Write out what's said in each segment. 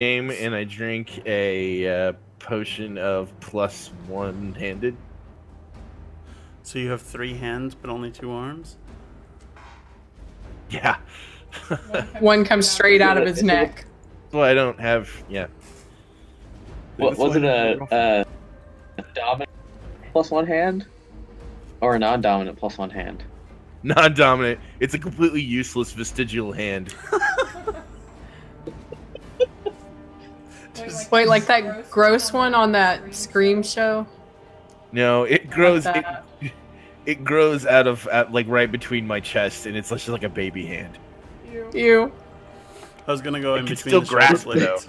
game and I drink a potion of plus one-handed. So you have 3 hands but only 2 arms? Yeah. One comes straight out of his neck. Well, I don't have. Yeah. What was it? A dominant plus 1 hand, or a non-dominant plus 1 hand? Non-dominant. It's a completely useless vestigial hand. Wait, like that gross one on that Scream show? No, it grows. Like It grows out of like right between my chest, and it's just like a baby hand. Ew. I was gonna go in It can between still the shoulder grasp it, blades.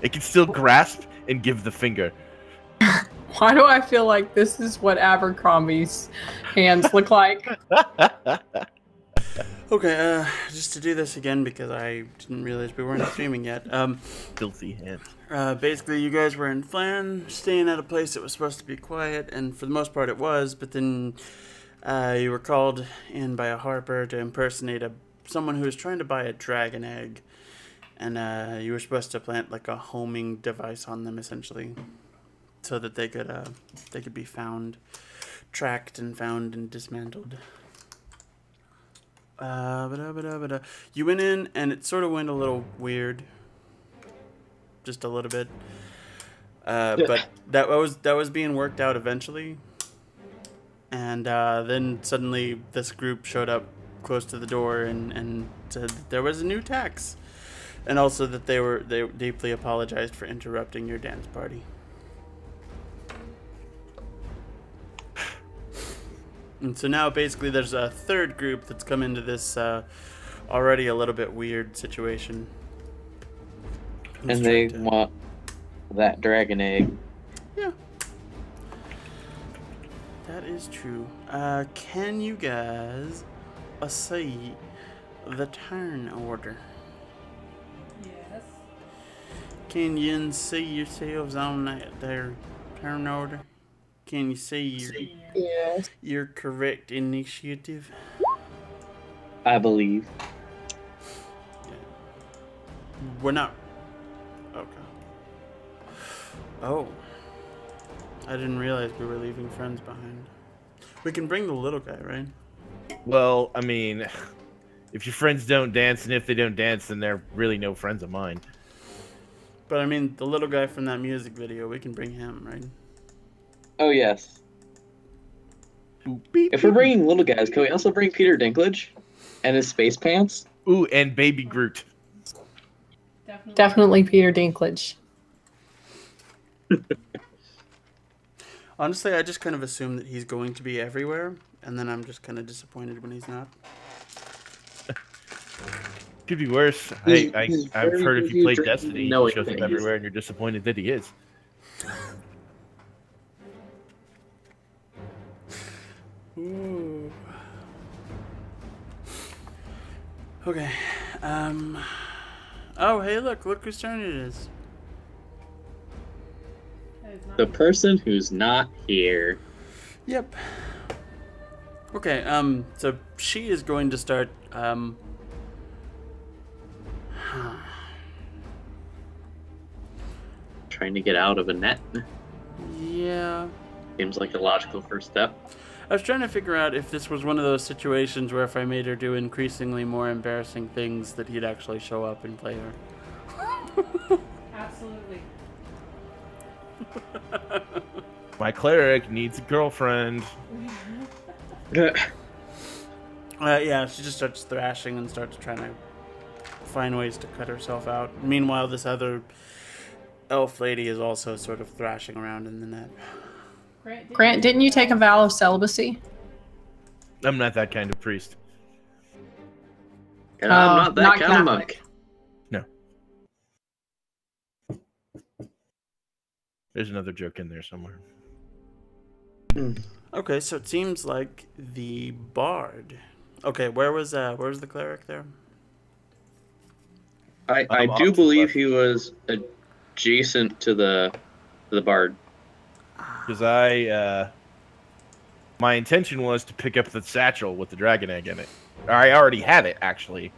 It can still grasp and give the finger. Why do I feel like this is what Abercrombie's hands look like? Okay, just to do this again because I didn't realize we weren't streaming yet. Filthy hand. Basically, you guys were in Phlan, staying at a place that was supposed to be quiet, and for the most part it was, but then you were called in by a harper to impersonate someone who was trying to buy a dragon egg, and you were supposed to plant like a homing device on them, essentially, so that they could be found, tracked and found and dismantled. You went in, and it sort of went a little weird. Just a little bit. But that was being worked out eventually. And then suddenly this group showed up close to the door and said that there was a new tax. And also that they deeply apologized for interrupting your dance party. And so now basically there's a third group that's come into this already a little bit weird situation. And they want that dragon egg. Yeah. That is true. Can you guys see the turn order? Yes. Can you see yourselves on that there turn order? Can you see your correct initiative? I believe. We're not. Okay. Oh. I didn't realize we were leaving friends behind. We can bring the little guy, right? Well, I mean, if your friends don't dance, and if they don't dance, then they're really no friends of mine. But I mean, the little guy from that music video, we can bring him, right? Oh, yes. If we're bringing little guys, can we also bring Peter Dinklage? And his space pants? Ooh, and Baby Groot. Definitely Peter Dinklage. Honestly, I just kind of assume that he's going to be everywhere, and then I'm just kind of disappointed when he's not. Could be worse. I've heard if you play Destiny, he shows up everywhere, and you're disappointed that he is. Ooh. Okay. Oh, hey, look whose turn it is. The person who's not here. Yep. Okay, so she is going to start, Trying to get out of a net. yeah. Seems like a logical first step. I was trying to figure out if this was one of those situations where if I made her do increasingly more embarrassing things that he'd actually show up and play her. Absolutely. My cleric needs a girlfriend. Yeah, she just starts thrashing and starts trying to find ways to cut herself out. Meanwhile, this other elf lady is also sort of thrashing around in the net. Grant, didn't you take a vow of celibacy? I'm not that kind of priest. And I'm not that not kind of monk. No. There's another joke in there somewhere. Okay, so it seems like the bard. Okay, where was the cleric there? I do believe he was adjacent to the bard. Because my intention was to pick up the satchel with the dragon egg in it. I already had it, actually.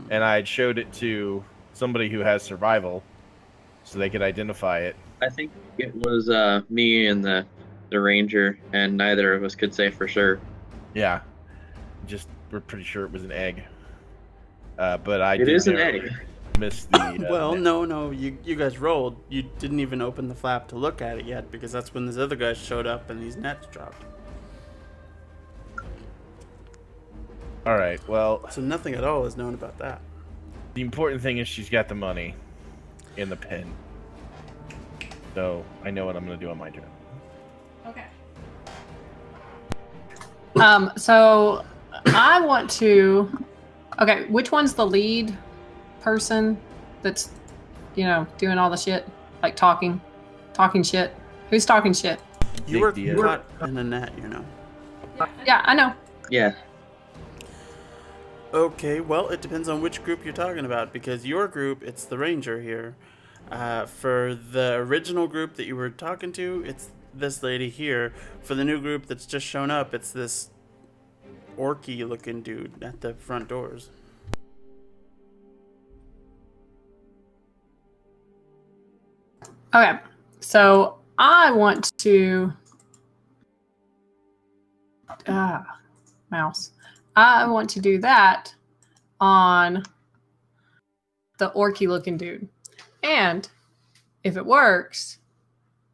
and I had showed it to somebody who has survival, so they could identify it. I think it was me and the ranger, and neither of us could say for sure. Yeah, just we're pretty sure it was an egg. But I It did is an narrowly egg. miss the. Well, net. no. You guys rolled. You didn't even open the flap to look at it yet because that's when these other guys showed up and these nets dropped. All right. Well, So nothing at all is known about that. the important thing is she's got the money in the pen. So I know what I'm gonna do on my turn. Okay. So I want to. Okay, which one's the lead person that's, doing all the shit, like talking shit? Who's talking shit? You were deal. caught in a net, you know. Yeah, I know. Yeah. Okay, well, it depends on which group you're talking about because your group, it's the ranger here. For the original group that you were talking to, it's this lady here. For the new group that's just shown up, it's this orky looking dude at the front doors. Okay, so I want to. Mouse. I want to do that on the orky looking dude. And if it works,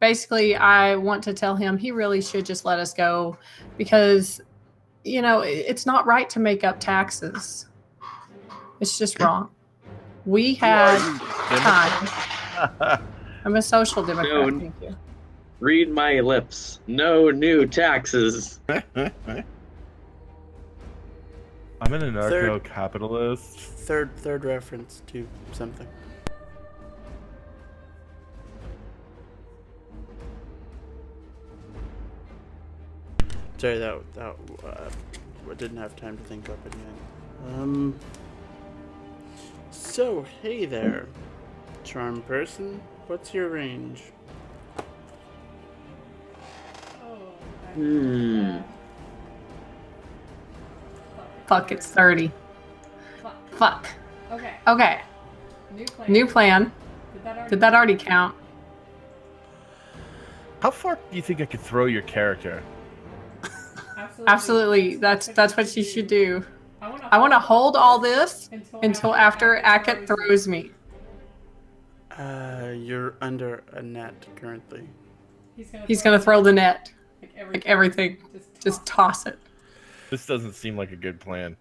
basically, I want to tell him he really should just let us go because, it's not right to make up taxes. It's just wrong. We had time. I'm a social democrat. No. Thank you. Read my lips. No new taxes. I'm an anarcho-capitalist. Third reference to something. Sorry, that I didn't have time to think up anything. So hey there, charm person. What's your range? Hmm. Fuck, it's 30. Fuck. Okay. Okay, new plan. Did that already count? How far do you think I could throw your character? Absolutely. That's what you should do. I want to hold all this until after Akat throws me. You're under a net currently. He's gonna throw the net, like everything. Just toss it. This doesn't seem like a good plan.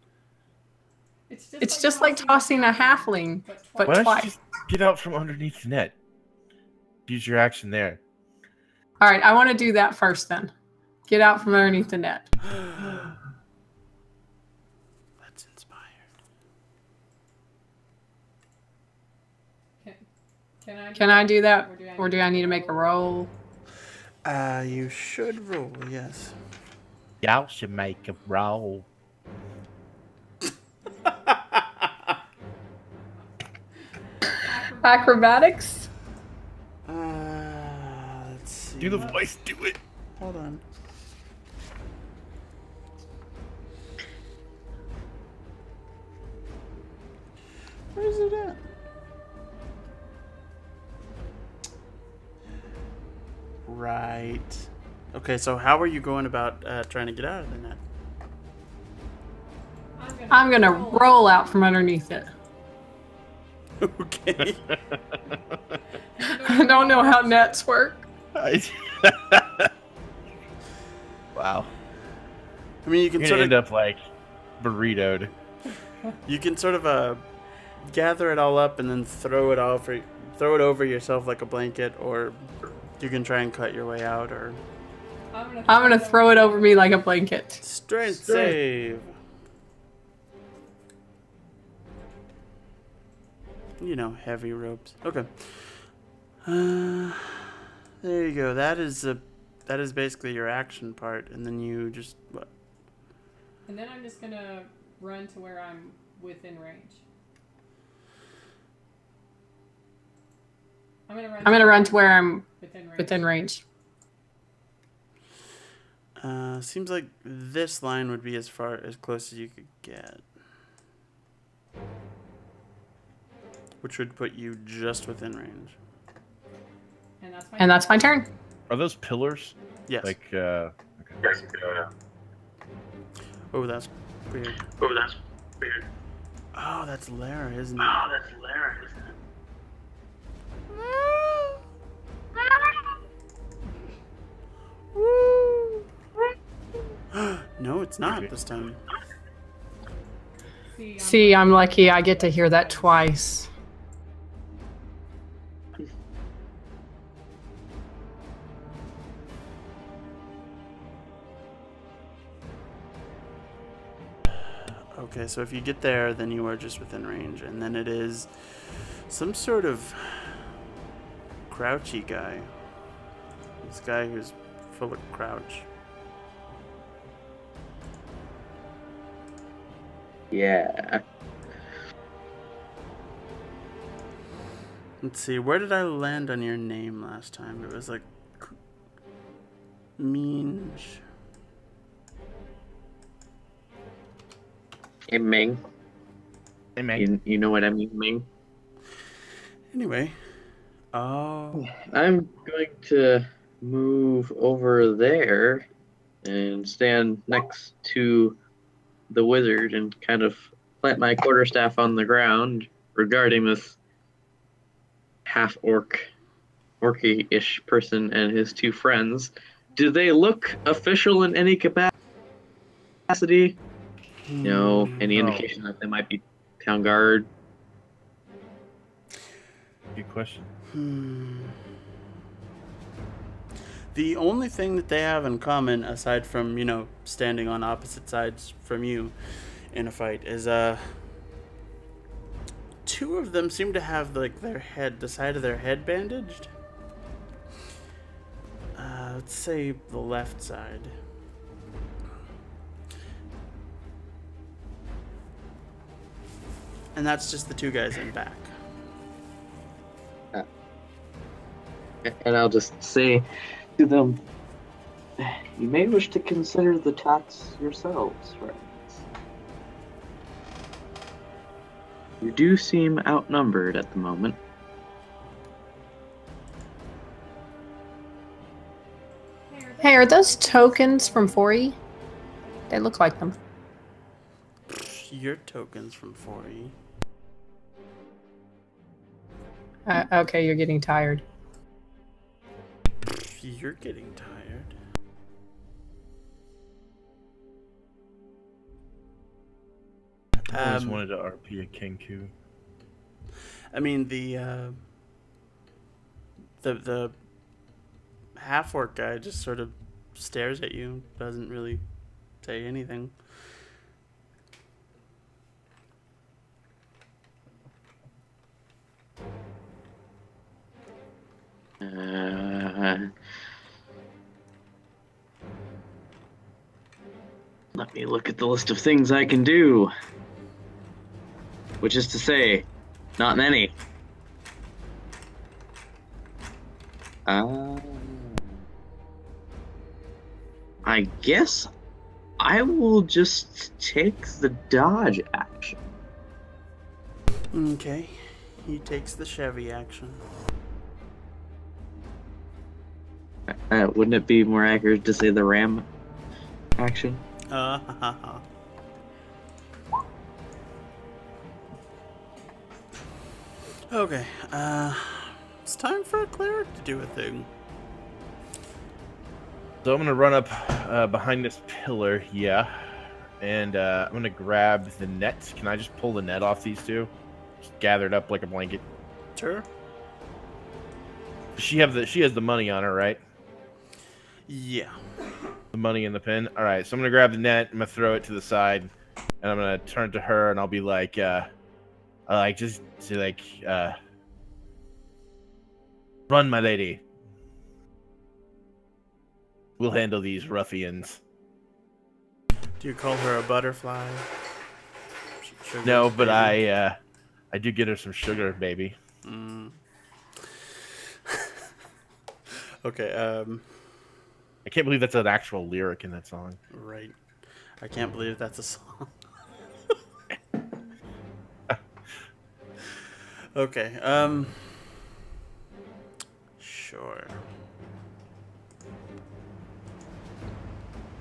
It's just like tossing a halfling, but Why don't you twice. just get out from underneath the net? Use your action there. All right, I want to do that first then. Get out from underneath the net. That's inspired. Can I do that, or do I need to make a roll? You should roll, yes. Y'all should make a roll. Acrobatics? Let's see. Do the voice, do it. Hold on. Where's it at? Right. Okay, so how are you going about trying to get out of the net? I'm gonna roll out from underneath it. Okay. I don't know how nets work. Wow. I mean, you can You're sort gonna of end up like burritoed. gather it all up and then throw it over yourself like a blanket, or you can try and cut your way out, or I'm gonna throw it over me like a blanket. strength save. You know, heavy ropes. Okay. There you go. That is basically your action part, and then you just what? And then I'm just gonna run to where I'm within range. I'm gonna run to where I'm within range. Seems like this line would be as close as you could get. which would put you just within range. And that's my turn. Are those pillars? Yes. Like, Oh, that's weird. Oh, that's Lara, isn't it? No, it's not this time. See, I'm lucky I get to hear that twice. Okay, so if you get there, then you are just within range, and then it is some sort of crouchy guy. This guy who's full of crouch. Yeah. Let's see, where did I land on your name last time? It was like Minge. Hey, Ming. hey, man. You know what I mean, Ming? Anyway. Oh. I'm going to move over there and stand next to the wizard and kind of plant my quarterstaff on the ground regarding this orky-ish person and his two friends. Do they look official in any capacity? No. Any indication that they might be town guard? Good question. The only thing that they have in common, aside from, you know, standing on opposite sides from you in a fight, is two of them seem to have like the side of their head bandaged. Let's say the left side. And that's just the two guys in back. And I'll just say to them, you may wish to consider the tax yourselves, friends. You do seem outnumbered at the moment. Hey, are those tokens from 4E? They look like them. Your tokens from 4E. Okay, you're getting tired. You're getting tired. I always wanted to RP a Kenku. I mean, the half-orc guy just sort of stares at you, doesn't really say anything. Let me look at the list of things I can do. Which is to say, not many. I guess I will just take the dodge action. Okay. He takes the Chevy action. Wouldn't it be more accurate to say the ram action? Okay, it's time for a cleric to do a thing. So I'm gonna run up behind this pillar, yeah, and I'm gonna grab the net. Can I just pull the net off these two? Just gathered up like a blanket. Sure. She has the money on her, right? Yeah. The money in the pin. All right, so I'm gonna grab the net. I'm gonna throw it to the side, and I'm gonna turn to her, and I'll be like, run, my lady. We'll handle these ruffians. Do you call her a butterfly? Sugar No, but baby? I do get her some sugar, baby. Okay, I can't believe that's an actual lyric in that song. right. I can't believe that's a song. Okay. Sure.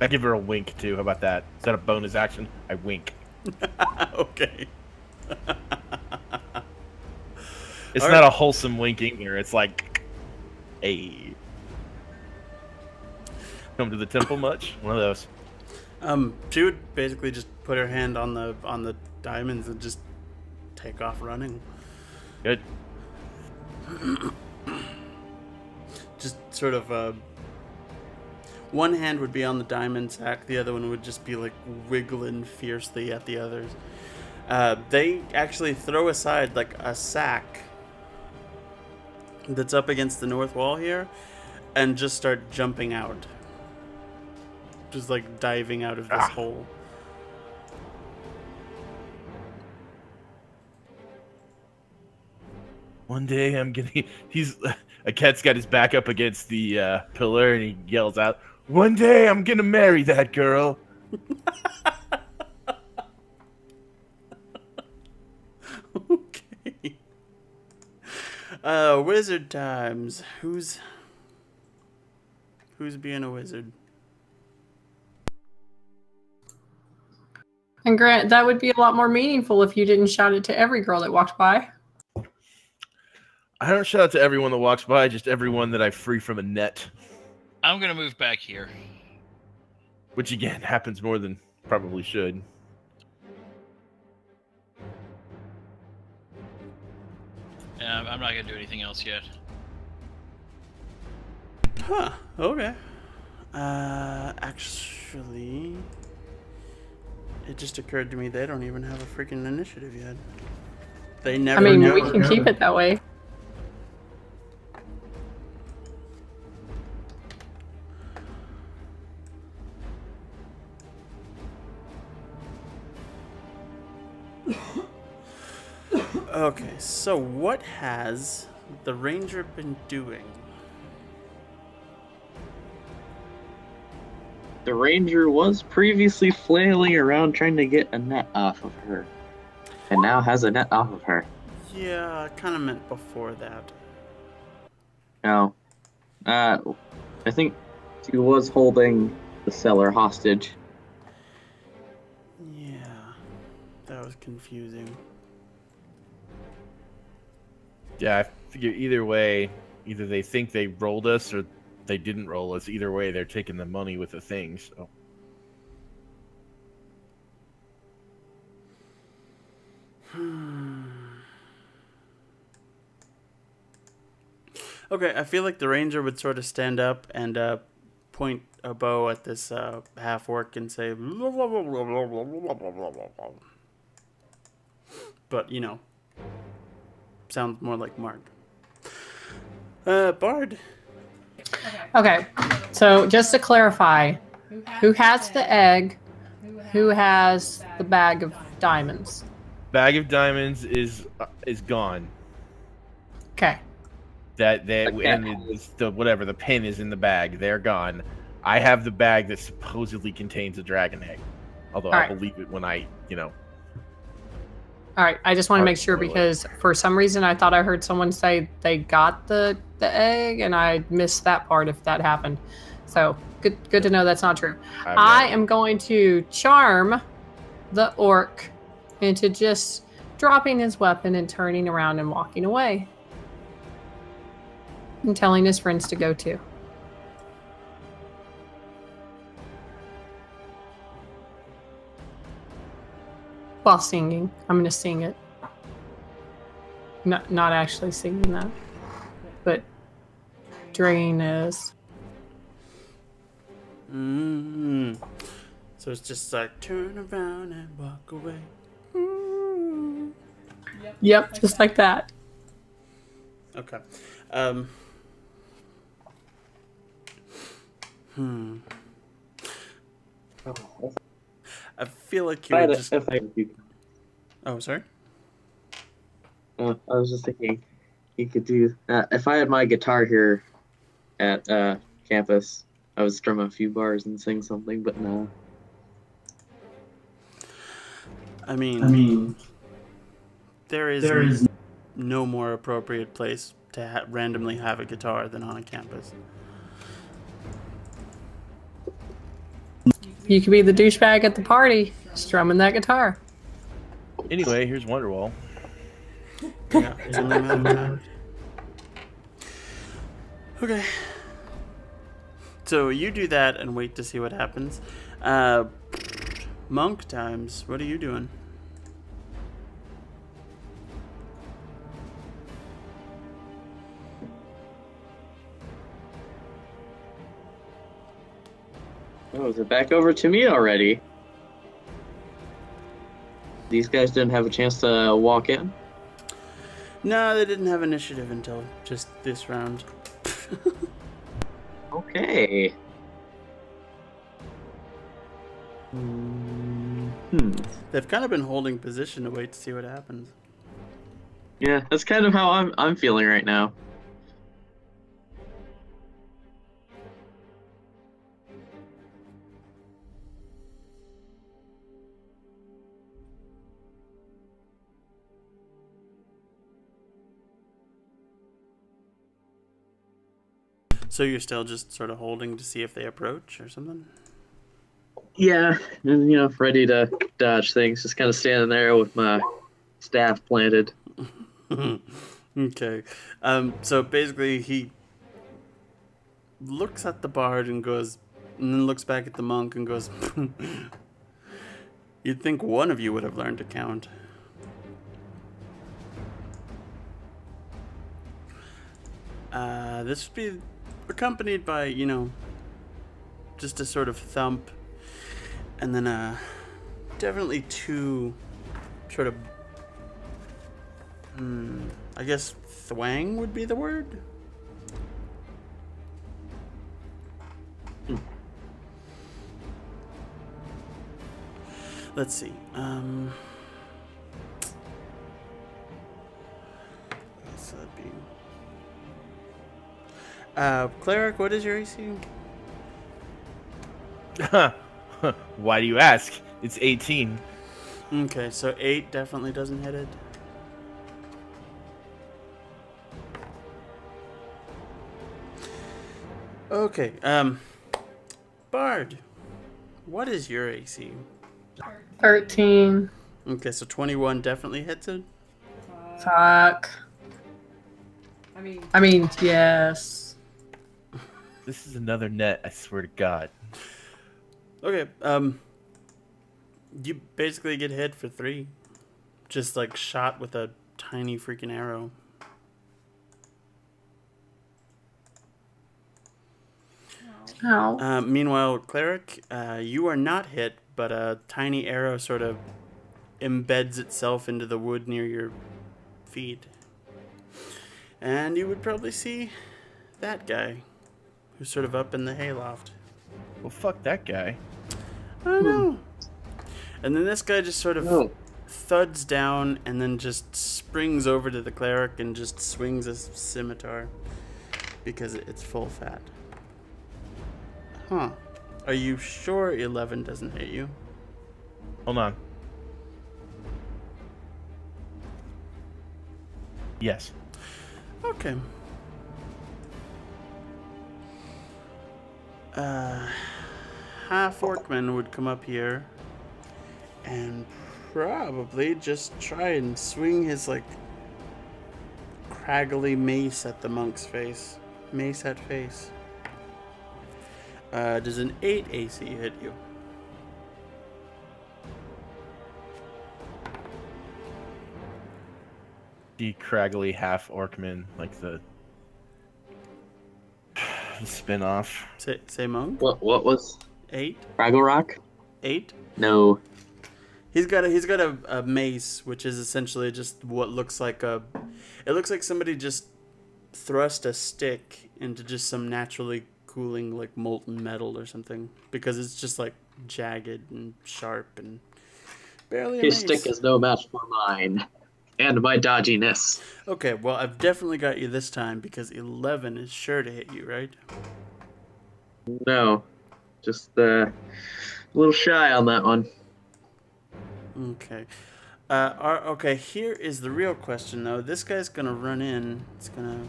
I give her a wink too. How about that? Is that a bonus action? I wink. Okay. It's All not right. a wholesome winking here. It's like, hey, come to the temple much? One of those. She would basically just put her hand on the diamonds and just take off running. Good. Just sort of one hand would be on the diamond sack, the other one would just be like wiggling fiercely at the others. They actually throw aside like a sack that's up against the north wall here and just start jumping out. Just like diving out of this hole. One day I'm gonna. A cat's got his back up against the pillar and he yells out, "One day I'm gonna marry that girl." Okay. Wizard times. Who's being a wizard? And Grant, that would be a lot more meaningful if you didn't shout it to every girl that walked by. I don't shout out to everyone that walks by, just everyone that I free from a net. I'm gonna move back here. Which again happens more than probably should. Yeah, I'm not gonna do anything else yet. Huh. Okay. Actually, it just occurred to me they don't even have a freaking initiative yet. They never. I mean, never, we can keep it that way. Okay, so what has the ranger been doing? The ranger was previously flailing around trying to get a net off of her, and now has a net off of her. Yeah, I kind of meant before that. Now, I think she was holding the seller hostage. Yeah, that was confusing. Yeah, I figure either way, either they think they rolled us or they didn't roll us. Either way, they're taking the money with the thing. So. Okay, I feel like the ranger would sort of stand up and point a bow at this half orc and say, but you know, sounds more like Mark. Bard. Okay, so just to clarify, who has the egg? Who has the bag of diamonds? Bag of diamonds is gone. Okay. And it's the pin is in the bag. They're gone. I have the bag that supposedly contains a dragon egg. Although I'll believe it when I, All right, I just want to make sure because for some reason I thought I heard someone say they got the egg and I missed that part if that happened. So good to know that's not true. I am going to charm the orc into just dropping his weapon and turning around and walking away. And telling his friends to go too. While singing. I'm going to sing it. Not actually singing that. But Drain is. So it's just like turn around and walk away. Yep, just like that. Okay. I feel like you would just. Oh, sorry. I was just thinking, you could do. If I had my guitar here at campus, I would strum a few bars and sing something, but no. I mean, there is no more appropriate place to randomly have a guitar than on a campus. You could be the douchebag at the party, strumming that guitar. Anyway, here's Wonderwall. Yeah, it's only a matter of time. Okay. So you do that and wait to see what happens. Monk times. What are you doing? Oh, is it back over to me already? These guys didn't have a chance to walk in? No, they didn't have initiative until just this round. Okay. They've kind of been holding position to wait to see what happens. Yeah, that's kind of how I'm feeling right now. So you're still just sort of holding to see if they approach or something? Yeah, and ready to dodge things. Just kind of standing there with my staff planted. Okay. So basically he looks at the bard and goes, and then looks back at the monk and goes, you'd think one of you would have learned to count. This would be accompanied by, just a sort of thump, and then definitely two sort of, I guess thwang would be the word. Let's see. So that'd be. Cleric, what is your AC? Why do you ask? It's 18. Okay, so 8 definitely doesn't hit it. Okay, Bard, what is your AC? 13. Okay, so 21 definitely hits it. Fuck. I mean, yes. This is another net, I swear to God. Okay, you basically get hit for 3. Just like shot with a tiny freaking arrow. Ow. Meanwhile, Cleric, you are not hit, but a tiny arrow sort of embeds itself into the wood near your feet. And you would probably see that guy, who's sort of up in the hayloft. Well, fuck that guy. I don't know. And then this guy just sort of thuds down and then just springs over to the Cleric and just swings a scimitar because it's full fat. Huh. Are you sure 11 doesn't hit you? Hold on. Yes. Okay. Half Orcman would come up here and probably just try and swing his like craggly mace at the monk's face. Mace at face. Does an 8 AC hit you? The craggly half orcman, like the spin-off. Say monk? What was 8? Fraggle Rock? 8? No. He's got a mace, which is essentially just what looks like a. It looks like somebody just thrust a stick into just some naturally cooling like molten metal or something, because it's just like jagged and sharp and barely a His mace. stick is no match for mine. And my dodginess. Okay, well I've definitely got you this time because 11 is sure to hit you, right? No. Just a little shy on that one. Okay. Okay, here is the real question, though. This guy's gonna run in. It's gonna...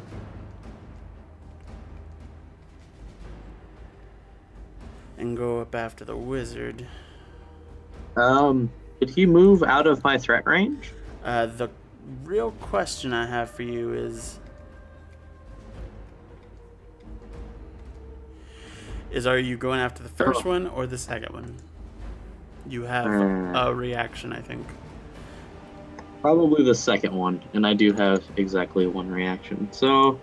and go up after the wizard. Did he move out of my threat range? The real question I have for you is are you going after the first one or the second one? You have a reaction, I think. Probably the second one, and I do have exactly one reaction. So,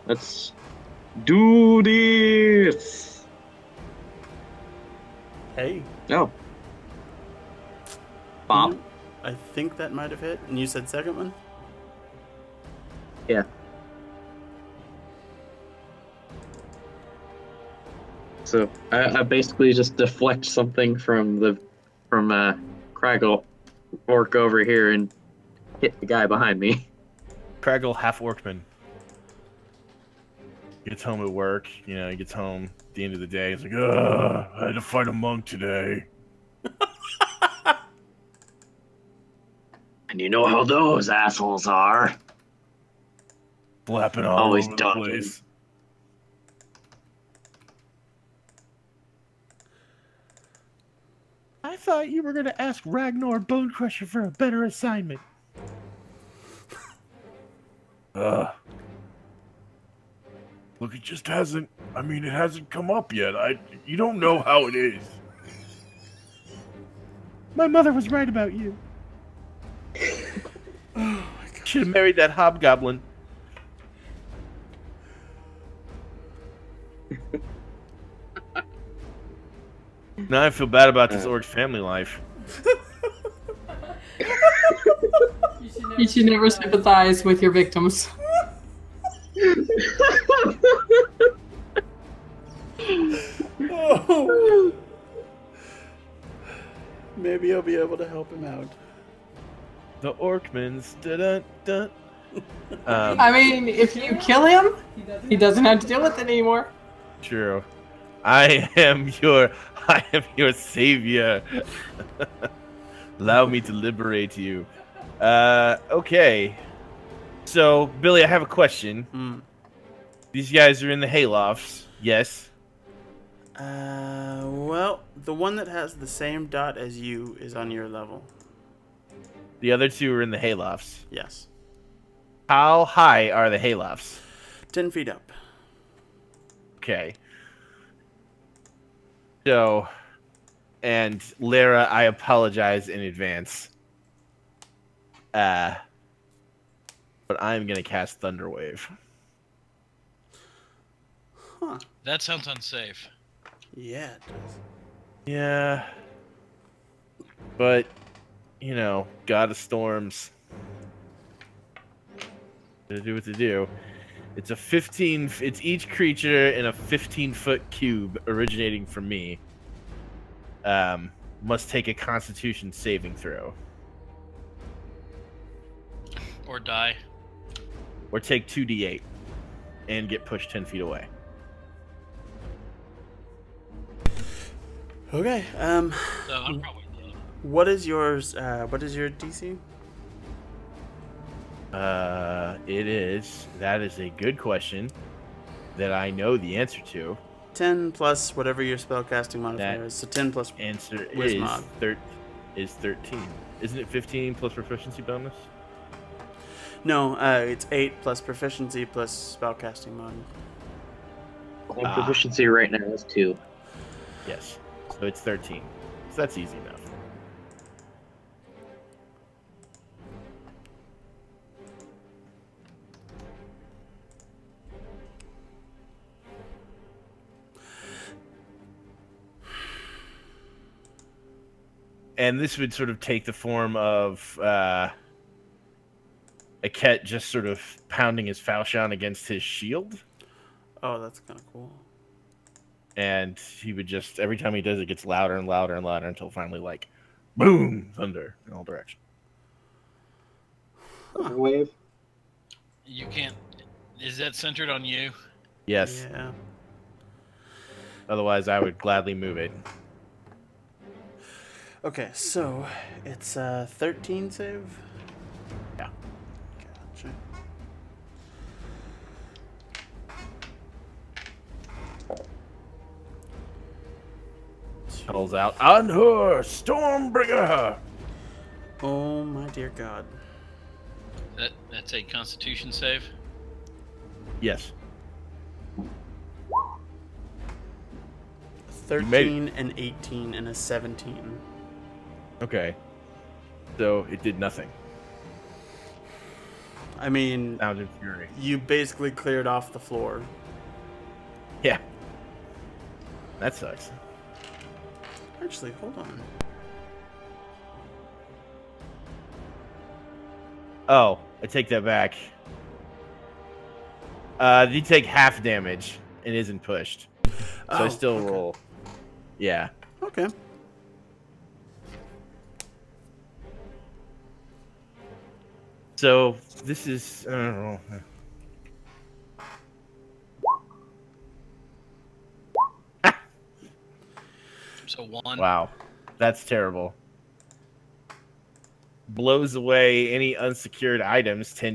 let's do this. Hey. No. Bomb. I think that might have hit. And you said second one? Yeah. So I basically just deflect something from Craggle orc over here and hit the guy behind me. Craggle, half orcman. Gets home at work, you know, he gets home at the end of the day, he's like, ugh, I had to fight a monk today. And you know how those assholes are. Flapping all Always over the ducking. place. I thought you were going to ask Ragnar Bonecrusher for a better assignment. Look, it just hasn't, I mean, it hasn't come up yet. You don't know how it is. My mother was right about you. Oh my God. Should have married that hobgoblin. Now I feel bad about this orc's family life. You should never sympathize with your victims. Oh. Maybe I'll be able to help him out. The Orcmans. Dun, dun. I mean, if you kill him, he doesn't have to deal with it anymore. True. I am your savior. Allow me to liberate you. Okay. So, Billy, I have a question. These guys are in the haylofts. Yes. Well, the one that has the same dot as you is on your level. The other two are in the haylofts. Yes. How high are the haylofts? 10 feet up. Okay. So, and Lara, I apologize in advance. But I'm gonna cast Thunderwave. Huh. That sounds unsafe. Yeah, it does. Yeah. But, you know, God of Storms. Gonna do what to do. It's a 15. It's each creature in a 15-foot cube originating from me. Must take a Constitution saving throw, Or die. or take 2d8, and get pushed 10 feet away. Okay. So I'm probably dead. What is yours? What is your DC? It is. That is a good question that I know the answer to. 10 plus whatever your spellcasting modifier That is. So 10 plus Answer Wismod. is 13. Isn't it 15 plus proficiency bonus? No, it's 8 plus proficiency plus spellcasting mod. My proficiency right now is 2. Yes. So it's 13. So that's easy enough. And this would sort of take the form of Aket just sort of pounding his falchion against his shield. Oh, that's kind of cool. And he would just, every time he does it, gets louder and louder and louder until finally, like, boom, thunder in all directions. Wave. You can't. Is that centered on you? Yes. Yeah. Otherwise, I would gladly move it. Okay, so it's a 13 save? Yeah. Gotcha. Calls out, on her, Stormbringer! Oh my dear God. That's a Constitution save. Yes. 13 and 18 and a 17. Okay. So it did nothing. I mean, Sound and fury. you basically cleared off the floor. Yeah. That sucks. Actually, hold on. Oh, I take that back. You take half damage and isn't pushed. So I still okay. roll. Yeah. Okay. So this is, I don't know. So 1. Wow. That's terrible. Blows away any unsecured items 10